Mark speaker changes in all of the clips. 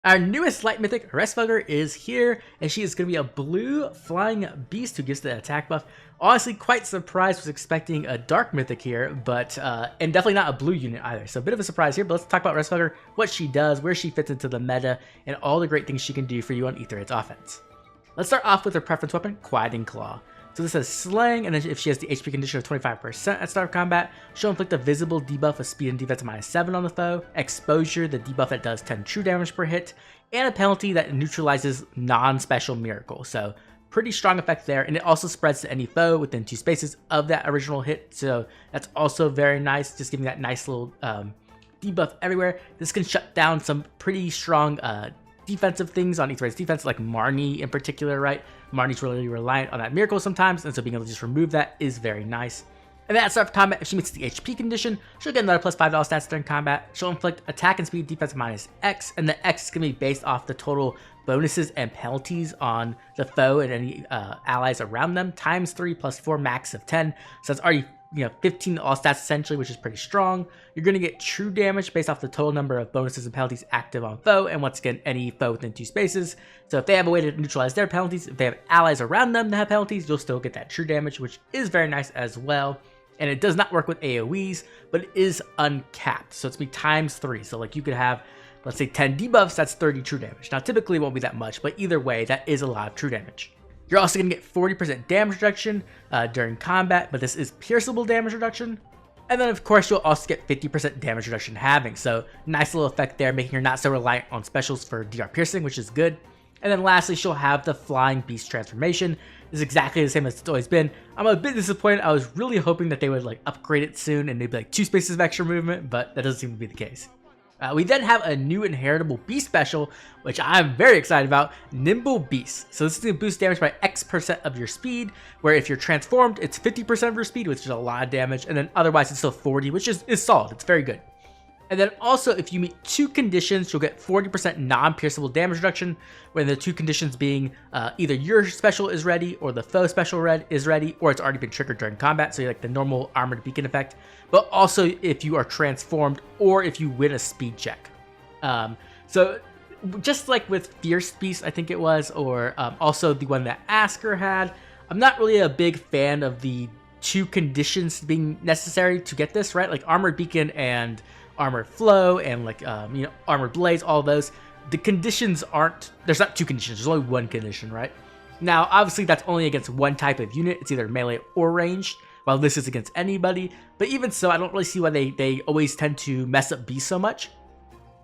Speaker 1: Our newest light mythic, Hresvelgr, is here, and she is going to be a blue flying beast who gives the attack buff. Honestly, quite surprised, was expecting a dark mythic here, but and definitely not a blue unit either. So a bit of a surprise here, but let's talk about Hresvelgr, what she does, where she fits into the meta, and all the great things she can do for you on Aetherraid's offense. Let's start off with her preference weapon, Quieting Claw. So this says Slang, and then if she has the HP condition of 25% at start of combat, she'll inflict a visible debuff of speed and defense of -7 on the foe, exposure, the debuff that does 10 true damage per hit, and a penalty that neutralizes non-special miracle. So pretty strong effect there, and it also spreads to any foe within 2 spaces of that original hit. So that's also very nice, just giving that nice little debuff everywhere. This can shut down some pretty strong defensive things on Aetherraid's defense, like Marnie in particular, right? Marnie's really reliant on that miracle sometimes, and so being able to just remove that is very nice. And then at start of combat, if she meets the HP condition, she'll get another +5 stats during combat. She'll inflict attack and speed defense -X, and the X is going to be based off the total bonuses and penalties on the foe and any allies around them, ×3 +4 max of 10. So that's already 15 all stats essentially, which is pretty strong. You're going to get true damage based off the total number of bonuses and penalties active on foe, and once again, any foe within 2 spaces. So if they have a way to neutralize their penalties, if they have allies around them that have penalties, you'll still get that true damage, which is very nice as well. And it does not work with AoEs, but it is uncapped. So it's be ×3. So like you could have, let's say 10 debuffs, that's 30 true damage. Now typically it won't be that much, but either way, that is a lot of true damage. You're also going to get 40% damage reduction during combat, but this is pierceable damage reduction. And then of course you'll also get 50% damage reduction halving. So nice little effect there, making her not so reliant on specials for DR piercing, which is good. And then lastly, she'll have the Flying Beast transformation. It's exactly the same as it's always been. I'm a bit disappointed. I was really hoping that they would like upgrade it soon and they'd be like 2 spaces of extra movement, but that doesn't seem to be the case. We then have a new inheritable beast special, which I'm very excited about, Nimble Beast. So this is going to boost damage by X% of your speed, where if you're transformed, it's 50% of your speed, which is a lot of damage, and then otherwise it's still 40, which is solid. It's very good. And then also, if you meet 2 conditions, you'll get 40% non-pierceable damage reduction, when the 2 conditions being either your special is ready, or the foe special is ready, or it's already been triggered during combat, so you like the normal armored beacon effect, but also if you are transformed, or if you win a speed check. So just like with Fierce Beast, I think it was, or also the one that Asker had, I'm not really a big fan of the 2 conditions being necessary to get this, right? Like armored beacon and armored flow and like armored blaze, all those, the conditions aren't, there's not 2 conditions, there's only 1 condition, right? Now obviously that's only against 1 type of unit, it's either melee or ranged, while this is against anybody. But even so, I don't really see why they always tend to mess up beasts so much.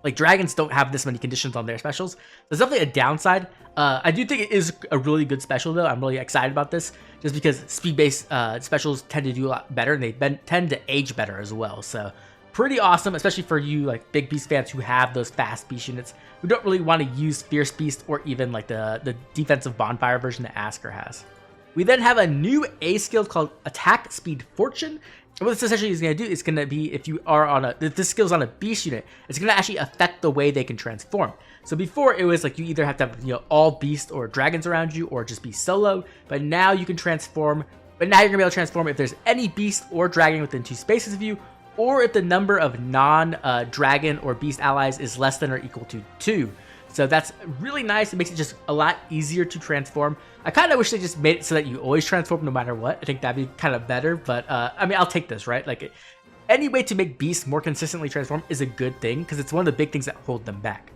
Speaker 1: Like dragons don't have this many conditions on their specials. There's definitely a downside. I do think it is a really good special though. I'm really excited about this just because speed-based specials tend to do a lot better, and they tend to age better as well. So pretty awesome, especially for you like big beast fans who have those fast beast units who don't really want to use Fierce Beast or even like the defensive bonfire version that Asker has. We then have a new A skill called Attack Speed Fortune. And what this essentially is going to do is going to be, if you are on if this skill's on a beast unit, it's going to actually affect the way they can transform. So before it was like you either have to have all beast or dragons around you, or just be solo, but now you can transform. But now you're going to be able to transform if there's any beast or dragon within 2 spaces of you, or if the number of non-dragon or beast allies is less than or equal to 2. So that's really nice. It makes it just a lot easier to transform. I kind of wish they just made it so that you always transform no matter what. I think that'd be kind of better, but I mean, I'll take this, right? Like any way to make beasts more consistently transform is a good thing, because it's one of the big things that hold them back.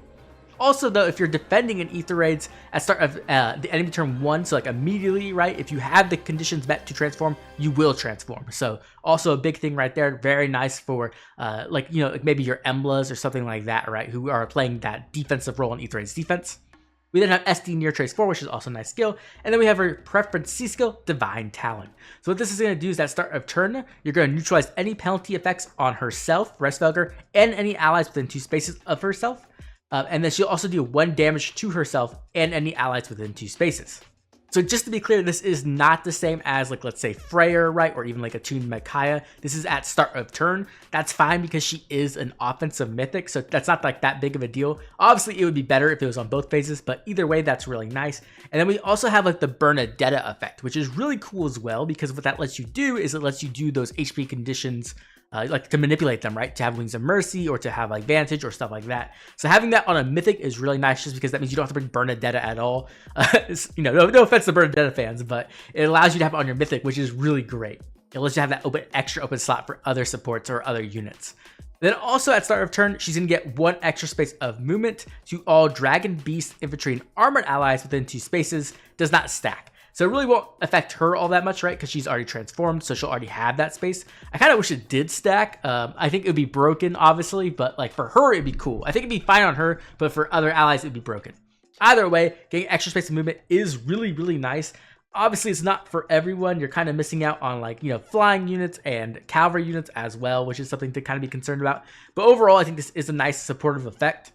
Speaker 1: Also though, if you're defending an Aetherraids at start of the enemy turn 1, so like immediately, right, if you have the conditions met to transform, you will transform. So also a big thing right there, very nice for like maybe your Emblems or something like that, right, who are playing that defensive role in Aetherraids defense. We then have SD Near Trace 4, which is also a nice skill. And then we have our preference C skill, Divine Talon. So what this is going to do is at start of turn, you're going to neutralize any penalty effects on herself, Hresvelgr, and any allies within 2 spaces of herself. And then she'll also do 1 damage to herself and any allies within 2 spaces. So just to be clear, this is not the same as like, let's say Freyr, right? Or even like a tuned Micaiah. This is at start of turn. That's fine because she is an offensive mythic. So that's not like that big of a deal. Obviously it would be better if it was on both phases, but either way, that's really nice. And then we also have like the Bernadetta effect, which is really cool as well, because what that lets you do is it lets you do those HP conditions like to manipulate them, right? To have Wings of Mercy or to have like Vantage or stuff like that. So having that on a Mythic is really nice just because that means you don't have to bring Bernadetta at all. You know, no offense to Bernadetta fans, but it allows you to have it on your Mythic, which is really great. It lets you have that extra open slot for other supports or other units. Then also at start of turn, she's going to get 1 extra space of movement to all Dragon, Beast, Infantry, and Armored allies within 2 spaces. Does not stack. So it really won't affect her all that much, right? Because she's already transformed, so she'll already have that space. I kind of wish it did stack. I think it would be broken, obviously, but like for her, it'd be cool. I think it'd be fine on her, but for other allies, it'd be broken. Either way, getting extra space of movement is really, really nice. Obviously, it's not for everyone. You're kind of missing out on like, you know, flying units and cavalry units as well, which is something to kind of be concerned about. But overall, I think this is a nice supportive effect.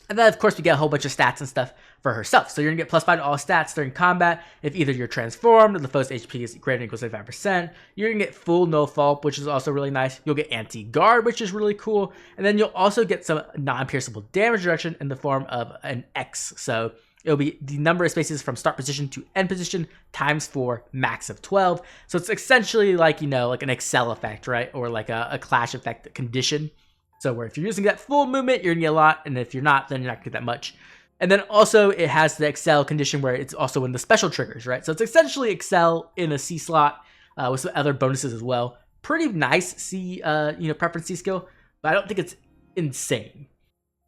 Speaker 1: And then, of course, we get a whole bunch of stats and stuff for herself. So you're going to get +5 to all stats during combat if either you're transformed or the foe's HP is greater than or equal to 75%. You're going to get full no fault, which is also really nice. You'll get anti-guard, which is really cool. And then you'll also get some non-pierceable damage reduction in the form of an X. So it'll be the number of spaces from start position to end position times 4, max of 12. So it's essentially like, you know, like an Excel effect, right? Or like a clash effect condition. So where if you're using that full movement, you're gonna get a lot, and if you're not, then you're not gonna get that much. And then also it has the Excel condition where it's also in the special triggers, right? So it's essentially Excel in a C slot with some other bonuses as well. Pretty nice C, preference C skill, but I don't think it's insane.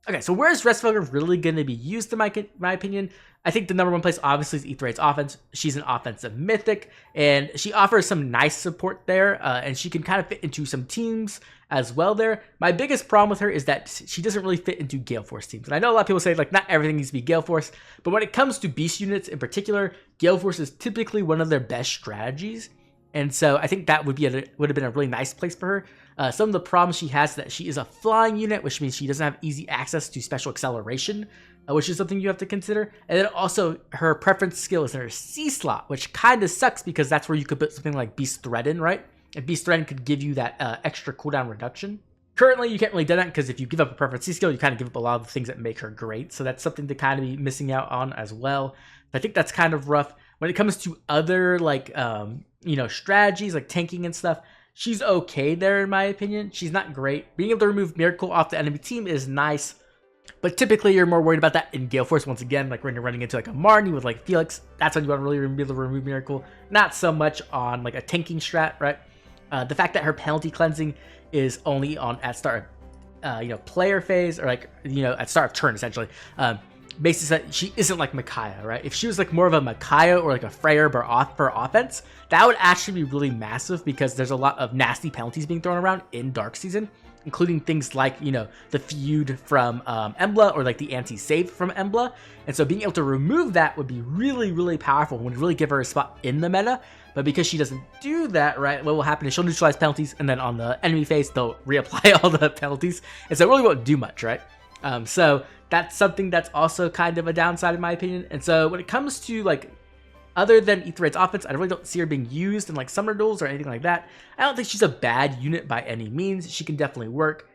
Speaker 1: Okay, so where is Hresvelgr really going to be used, in my opinion? I think the number 1 place obviously is Aetheryte's offense. She's an offensive Mythic, and she offers some nice support there, and she can kind of fit into some teams as well there. My biggest problem with her is that she doesn't really fit into Gale Force teams. And I know a lot of people say, like, not everything needs to be Gale Force, but when it comes to Beast units in particular, Gale Force is typically one of their best strategies. And so I think that would have been a really nice place for her. Some of the problems she has is that she is a flying unit, which means she doesn't have easy access to special acceleration, which is something you have to consider. And then also her preference skill is in her C slot, which kind of sucks because that's where you could put something like Beast Threaten, right? And Beast Threaten could give you that extra cooldown reduction. Currently, you can't really do that because if you give up a preference C skill, you kind of give up a lot of the things that make her great. So that's something to kind of be missing out on as well. I think that's kind of rough. When it comes to other like strategies like tanking and stuff, she's okay there in my opinion. She's not great. Being able to remove Miracle off the enemy team is nice, but typically you're more worried about that in Gale Force. Once again, like when you're running into like a Marnie with like Felix, that's when you want to really be able to remove Miracle. Not so much on like a tanking strat, right? The fact that her penalty cleansing is only on at start player phase, or like at start of turn essentially. Basis that she isn't like Micaiah, right? If she was like more of a Micaiah or like a Freyr for offense, that would actually be really massive because there's a lot of nasty penalties being thrown around in Dark Season, including things like, the feud from Emblem or like the anti-save from Emblem. And so being able to remove that would be really, really powerful and would really give her a spot in the meta. But because she doesn't do that, right, what will happen is she'll neutralize penalties, and then on the enemy phase, they'll reapply all the penalties. And so it really won't do much, right? So that's something that's also kind of a downside in my opinion. And so when it comes to like other than Aetheryte's offense, I really don't see her being used in like summoner duels or anything like that. I don't think she's a bad unit by any means. She can definitely work.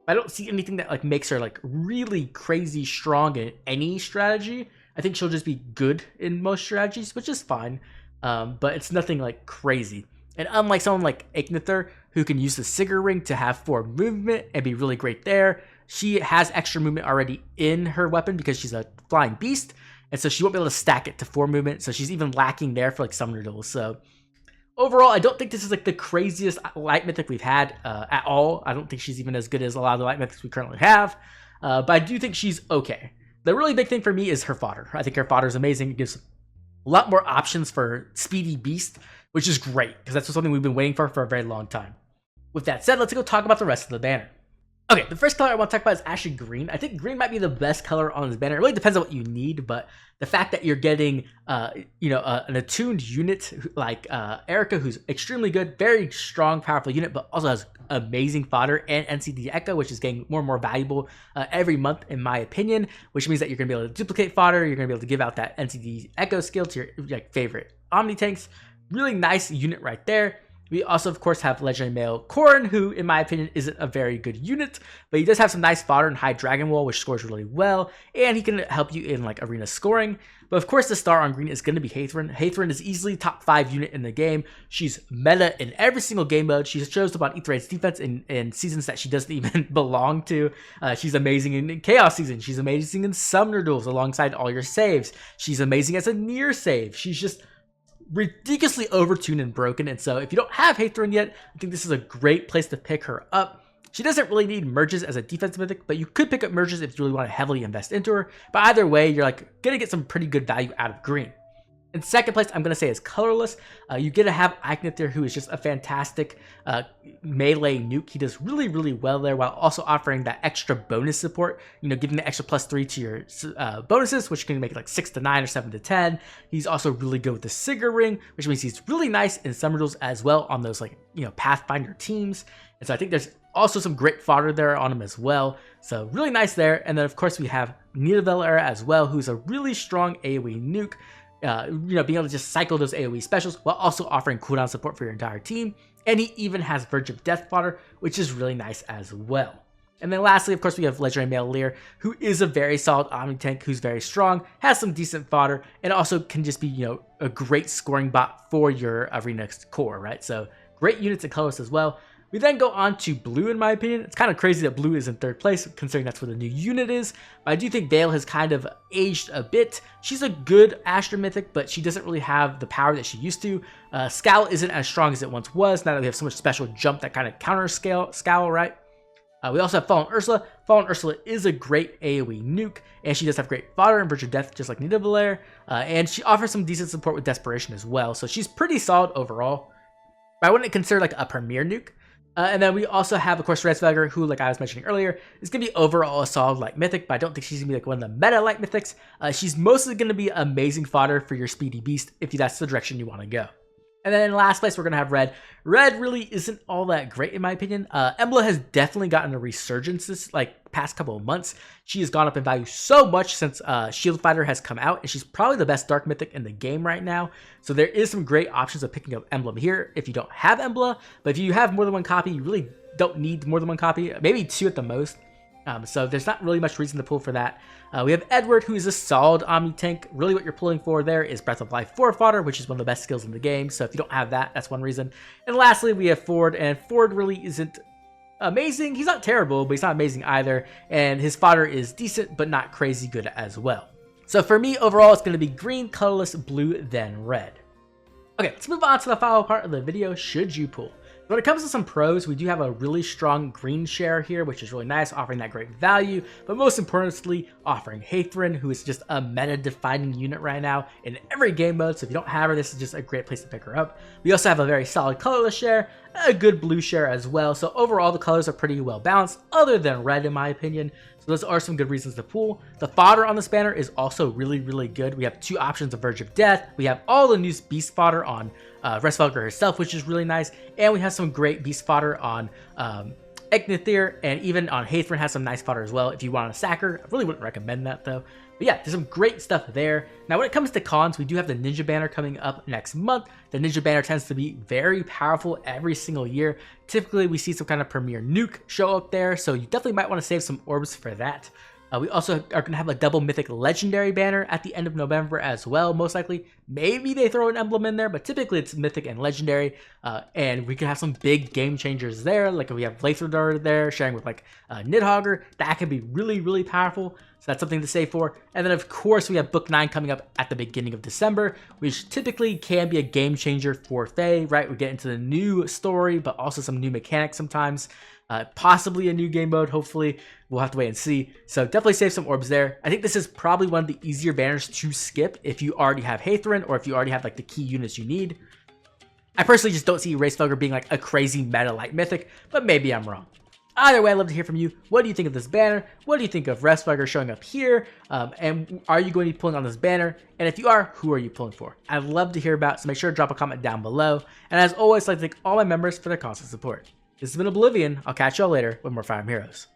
Speaker 1: I don't see anything that like makes her like really crazy strong in any strategy. I think she'll just be good in most strategies, which is fine. But it's nothing like crazy. And unlike someone like Ignither, who can use the Sigurd Ring to have 4 movement and be really great there, she has extra movement already in her weapon because she's a flying beast, and so she won't be able to stack it to 4 movement, so she's even lacking there for like summoner duels. So overall, I don't think this is like the craziest light mythic we've had at all. I don't think she's even as good as a lot of the light mythics we currently have, but I do think she's okay. The really big thing for me is her fodder. I think her fodder is amazing. It gives a lot more options for Spd Beast, which is great because that's something we've been waiting for a very long time. With that said, let's go talk about the rest of the banner. Okay, the first color I want to talk about is actually green. I think green might be the best color on this banner. It really depends on what you need, but the fact that you're getting, an attuned unit like Erica, who's extremely good, very strong, powerful unit, but also has amazing fodder, and NCD Echo, which is getting more and more valuable every month, in my opinion, which means that you're going to be able to duplicate fodder. You're going to be able to give out that NCD Echo skill to your favorite Omni tanks. Really nice unit right there. We also, of course, have legendary male Corrin, who, in my opinion, isn't a very good unit, but he does have some nice fodder and high Dragon Wall, which scores really well, and he can help you in like arena scoring. But of course, the star on green is going to be Hathrin. Hathrin is easily top 5 unit in the game. She's meta in every single game mode. She shows up on Aetheryte's defense in seasons that she doesn't even belong to. She's amazing in Chaos season. She's amazing in Summoner duels alongside all your saves. She's amazing as a near save. She's just ridiculously overtuned and broken, and so if you don't have Hathrin yet, I think this is a great place to pick her up. She doesn't really need merges as a defensive mythic, but you could pick up merges if you really want to heavily invest into her. But either way, you're like gonna get some pretty good value out of green. In second place, I'm going to say is colorless. You get to have Ignithir, who is just a fantastic melee nuke. He does really, really well there while also offering that extra bonus support, you know, giving the extra +3 to your bonuses, which can make it like 6 to 9 or 7 to 10. He's also really good with the Sigurd ring, which means he's really nice in summer duels as well on those like, you know, Pathfinder teams. And so I think there's also some great fodder there on him as well. So really nice there. And then of course we have Hresvelgr as well, who's a really strong AoE nuke. You know, being able to just cycle those AoE specials while also offering cooldown support for your entire team. And he even has Verge of Death fodder, which is really nice as well. And then lastly, of course, we have legendary male Lear, who is a very solid Omni tank, who's very strong, has some decent fodder, and also can just be, you know, a great scoring bot for your arena core, right? So great units and colors as well. We then go on to blue, in my opinion. It's kind of crazy that blue is in third place, considering that's where the new unit is. But I do think Vale has kind of aged a bit. She's a good Astra Mythic, but she doesn't really have the power that she used to. Scowl isn't as strong as it once was, now that we have so much special jump that kind of counters Scowl, right? We also have Fallen Ursula. Fallen Ursula is a great AoE nuke, and she does have great fodder and Verge of Death, just like Hresvelgr. And she offers some decent support with Desperation as well, so she's pretty solid overall. But I wouldn't consider like a premier nuke. And then we also have, of course, Hresvelgr, who, like I was mentioning earlier, is going to be overall a solid light mythic, but I don't think she's going to be like one of the meta light mythics. She's mostly going to be amazing fodder for your Spd Beast if that's the direction you want to go. And then in last place, we're going to have Red. Red really isn't all that great, in my opinion. Emblem has definitely gotten a resurgence this past couple of months. She has gone up in value so much since Shield Fighter has come out, and she's probably the best Dark Mythic in the game right now. So there is some great options of picking up Emblem here if you don't have Emblem. But if you have more than one copy, you really don't need more than one copy, maybe 2 at the most. So there's not really much reason to pull for that. We have Edward, who is a solid Omni tank. Really what you're pulling for there is Breath of Life 4 fodder, which is one of the best skills in the game. So if you don't have that, that's one reason. And lastly, we have Ford, and Ford really isn't amazing. He's not terrible, but he's not amazing either. And his fodder is decent, but not crazy good as well. So for me, overall, it's going to be green, colorless, blue, then red. Okay, let's move on to the final part of the video, should you pull. When it comes to some pros, we do have a really strong green share here, which is really nice, offering that great value, but most importantly, offering Hathrin, who is just a meta-defining unit right now in every game mode, so if you don't have her, this is just a great place to pick her up. We also have a very solid colorless share, a good blue share as well, so overall the colors are pretty well balanced, other than red in my opinion. So those are some good reasons to pull. The fodder on this banner is also really, really good. We have 2 options of Verge of Death. We have all the new beast fodder on Hresvelgr herself, which is really nice. And we have some great beast fodder on Ignithir, and even on Hathrin has some nice fodder as well. If you want to sack her, I really wouldn't recommend that though. But yeah, there's some great stuff there. Now when it comes to cons, we do have the Ninja banner coming up next month. The Ninja banner tends to be very powerful every single year. Typically we see some kind of premier nuke show up there, so you definitely might want to save some orbs for that. We also are going to have a double mythic legendary banner at the end of November as well, most likely. Maybe they throw an emblem in there, but typically it's mythic and legendary. And we could have some big game changers there, like we have Hresvelgr there sharing with like Hresvelgr. That could be really, really powerful. So that's something to save for. And then of course we have Book 9 coming up at the beginning of December, which typically can be a game changer for Fae, right? We get into the new story, but also some new mechanics sometimes. Possibly a new game mode, hopefully. We'll have to wait and see. So definitely save some orbs there. I think this is probably one of the easier banners to skip if you already have Hathrin or if you already have like the key units you need. I personally just don't see Hresvelgr being like a crazy meta light mythic, but maybe I'm wrong. Either way, I'd love to hear from you. What do you think of this banner? What do you think of Hresvelgr showing up here? And are you going to be pulling on this banner? And if you are, who are you pulling for? I'd love to hear about, so make sure to drop a comment down below. And as always, I'd like to thank all my members for their constant support. This has been Oblivion. I'll catch y'all later with more Fire Emblem Heroes.